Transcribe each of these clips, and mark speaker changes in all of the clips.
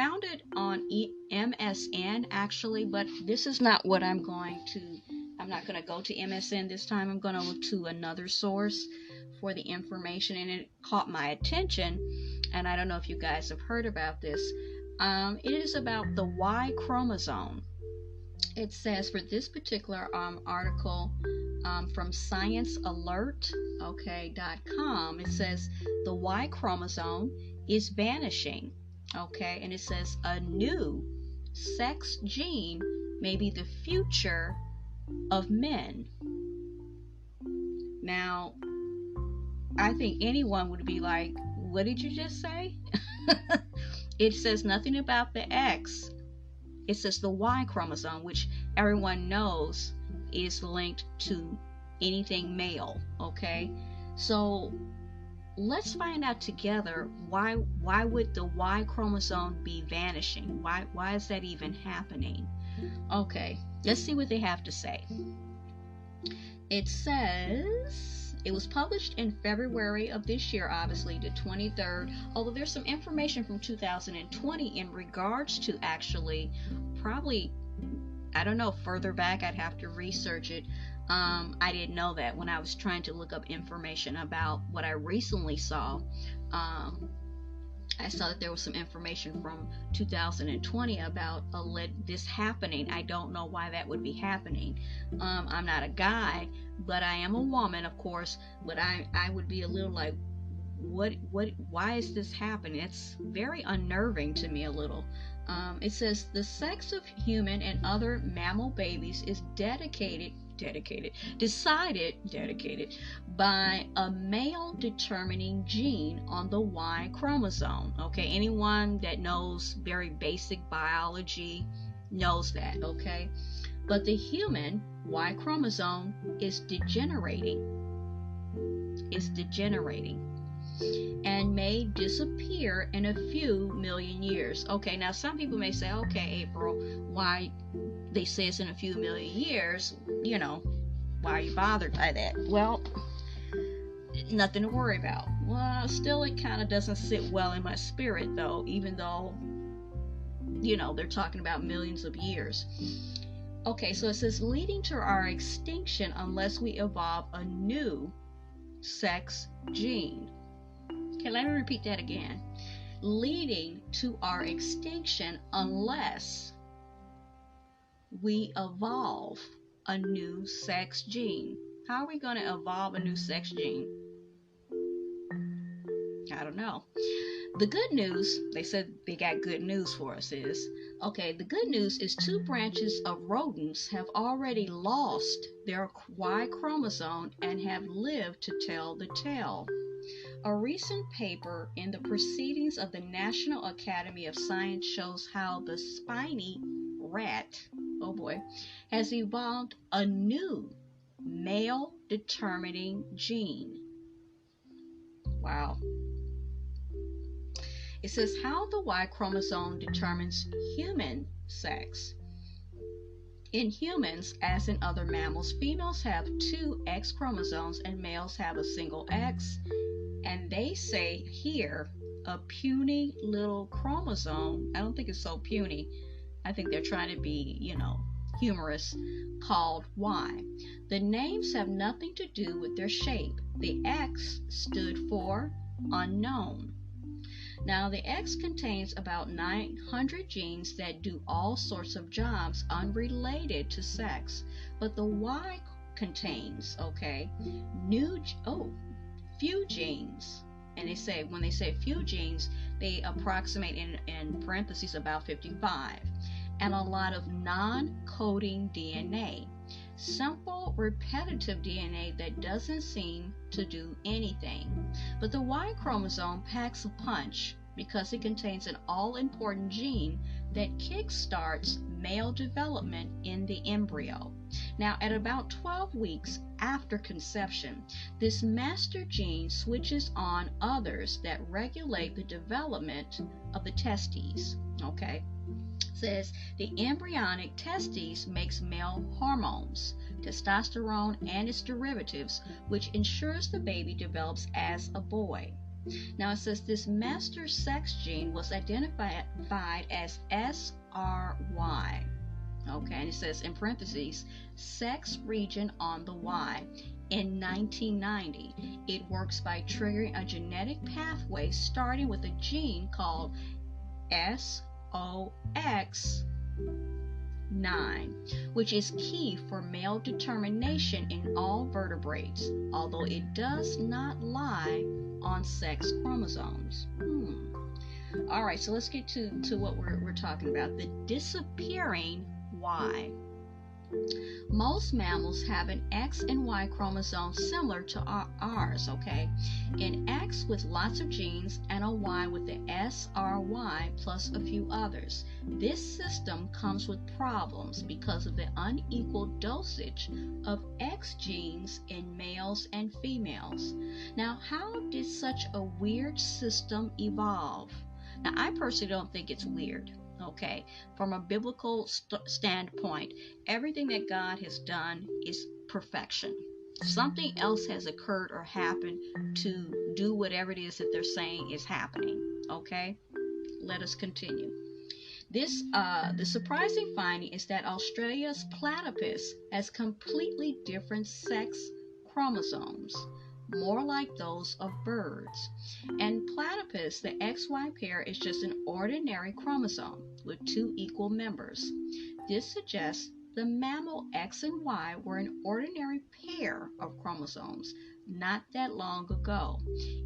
Speaker 1: found it on MSN actually, but this is not what I'm going to. I'm not going to go to MSN this time. I'm going to look to another source for the information, and it caught my attention. And I don't know if you guys have heard about this. It is about the Y chromosome. It says for this particular article from ScienceAlert.com, it says the Y chromosome is vanishing. Okay, and it says a new sex gene may be the future of men. Now, I think anyone would be like, what did you just say? It says nothing about the X. It says the Y chromosome, which everyone knows is linked to anything male. Okay, so let's find out together why would the Y chromosome be vanishing? Why is that even happening? Okay, let's see what they have to say. It says it was published in February of this year, obviously the 23rd, although there's some information from 2020 in regards to actually probably, I don't know, further back. I'd have to research it. I didn't know that when I was trying to look up information about what I recently saw. I saw that there was some information from 2020 about this happening. I don't know why that would be happening. I'm not a guy, but I am a woman, of course. But I would be a little like, why is this happening? It's very unnerving to me a little. It says the sex of human and other mammal babies is decided by a male determining gene on the Y chromosome. Okay, anyone that knows very basic biology knows that, okay? But the human Y chromosome is degenerating. And may disappear in a few million years. Okay, now some people may say, okay, April, why they say it's in a few million years, you know, why are you bothered by that? Well, nothing to worry about. Well, still it kind of doesn't sit well in my spirit though, even though, you know, they're talking about millions of years. Okay, so it says leading to our extinction unless we evolve a new sex gene. Okay, let me repeat that again. Leading to our extinction unless we evolve a new sex gene. How are we going to evolve a new sex gene? I don't know. The good news, they said they got good news for us is, okay, the good news is 2 branches of rodents have already lost their Y chromosome and have lived to tell the tale. A recent paper in the Proceedings of the National Academy of Science shows how the spiny rat, oh boy, has evolved a new male determining gene. Wow. It says how the Y chromosome determines human sex. In humans, as in other mammals, females have 2 X chromosomes and males have a single X. And they say here, a puny little chromosome, I don't think it's so puny, I think they're trying to be, you know, humorous, called Y. The names have nothing to do with their shape. The X stood for unknown. Now, the X contains about 900 genes that do all sorts of jobs unrelated to sex, but the Y contains, few genes. And they say, when they say few genes, they approximate in parentheses about 55, and a lot of non-coding DNA. Simple, repetitive DNA that doesn't seem to do anything. But the Y chromosome packs a punch because it contains an all-important gene that kickstarts male development in the embryo. Now, at about 12 weeks after conception, this master gene switches on others that regulate the development of the testes. Okay? Says the embryonic testes makes male hormones, testosterone and its derivatives, which ensures the baby develops as a boy. Now it says this master sex gene was identified as SRY. Okay, and it says in parentheses, sex region on the Y. In 1990, it works by triggering a genetic pathway starting with a gene called SOX9, which is key for male determination in all vertebrates, although it does not lie on sex chromosomes. All right, so let's get to what we're talking about, the disappearing Y. Most mammals have an X and Y chromosome similar to ours, okay? An X with lots of genes and a Y with the SRY plus a few others. This system comes with problems because of the unequal dosage of X genes in males and females. Now, how did such a weird system evolve? Now, I personally don't think it's weird. Okay, from a biblical standpoint, everything that God has done is perfection. Something else has occurred or happened to do whatever it is that they're saying is happening. Okay, let us continue. The surprising finding is that Australia's platypus has completely different sex chromosomes, more like those of birds. And platypus, the XY pair is just an ordinary chromosome with two equal members. This suggests the mammal X and Y were an ordinary pair of chromosomes not that long ago.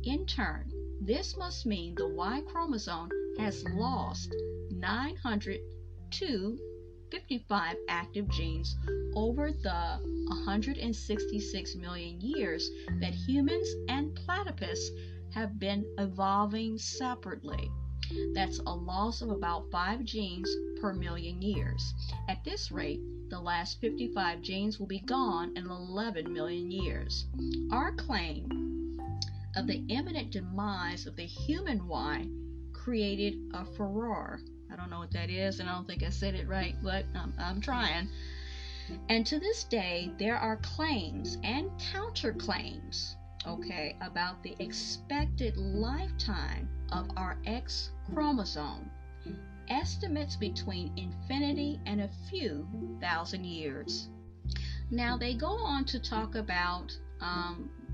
Speaker 1: In turn, this must mean the Y chromosome has lost 955 active genes over the 166 million years that humans and platypus have been evolving separately. That's a loss of about 5 genes per million years. At this rate, the last 55 genes will be gone in 11 million years. Our claim of the imminent demise of the human Y created a furor. I don't know what that is, and I don't think I said it right, but I'm trying. And to this day, there are claims and counterclaims, okay, about the expected lifetime of our X chromosome. Estimates between infinity and a few thousand years. Now, they go on to talk about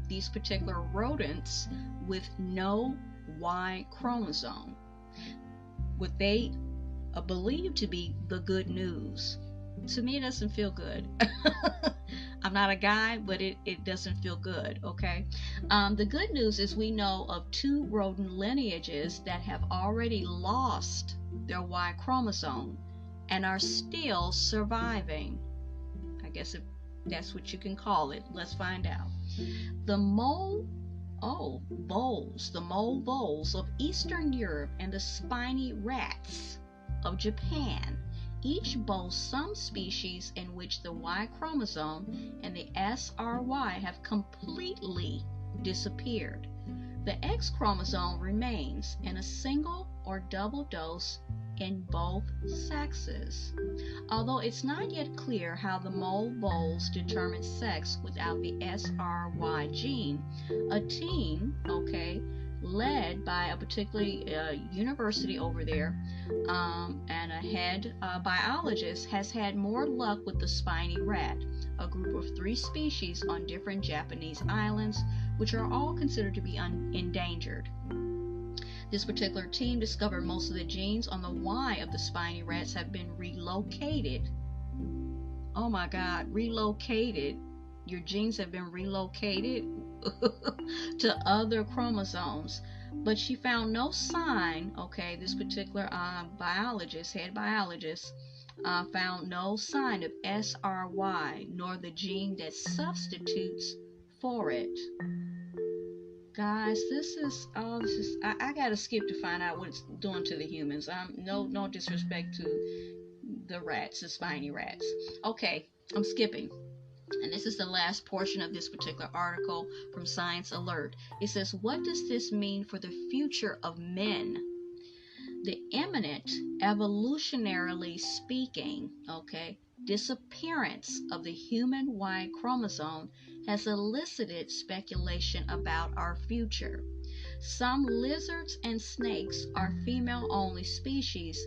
Speaker 1: these particular rodents with no Y chromosome, what they believe to be the good news. To me, it doesn't feel good. I'm not a guy, but it doesn't feel good, okay? The good news is we know of 2 rodent lineages that have already lost their Y chromosome and are still surviving. I guess if that's what you can call it. Let's find out. The mole voles of Eastern Europe and the spiny rats of Japan each boast some species in which the Y chromosome and the SRY have completely disappeared. The X chromosome remains in a single or double dose in both sexes. Although it's not yet clear how the mole voles determine sex without the SRY gene, a team, led by a particular university over there, and a head biologist has had more luck with the spiny rat, a group of 3 species on different Japanese islands, which are all considered to be endangered. This particular team discovered most of the genes on the Y of the spiny rats have been relocated. Oh my God, relocated. Your genes have been relocated to other chromosomes. But she found no sign, this particular head biologist, found no sign of SRY, nor the gene that substitutes for it. Guys, I gotta skip to find out what it's doing to the humans. No disrespect to the rats, the spiny rats. Okay, I'm skipping. And this is the last portion of this particular article from Science Alert. It says, what does this mean for the future of men? The imminent, evolutionarily speaking, disappearance of the human Y chromosome has elicited speculation about our future. Some lizards and snakes are female only species.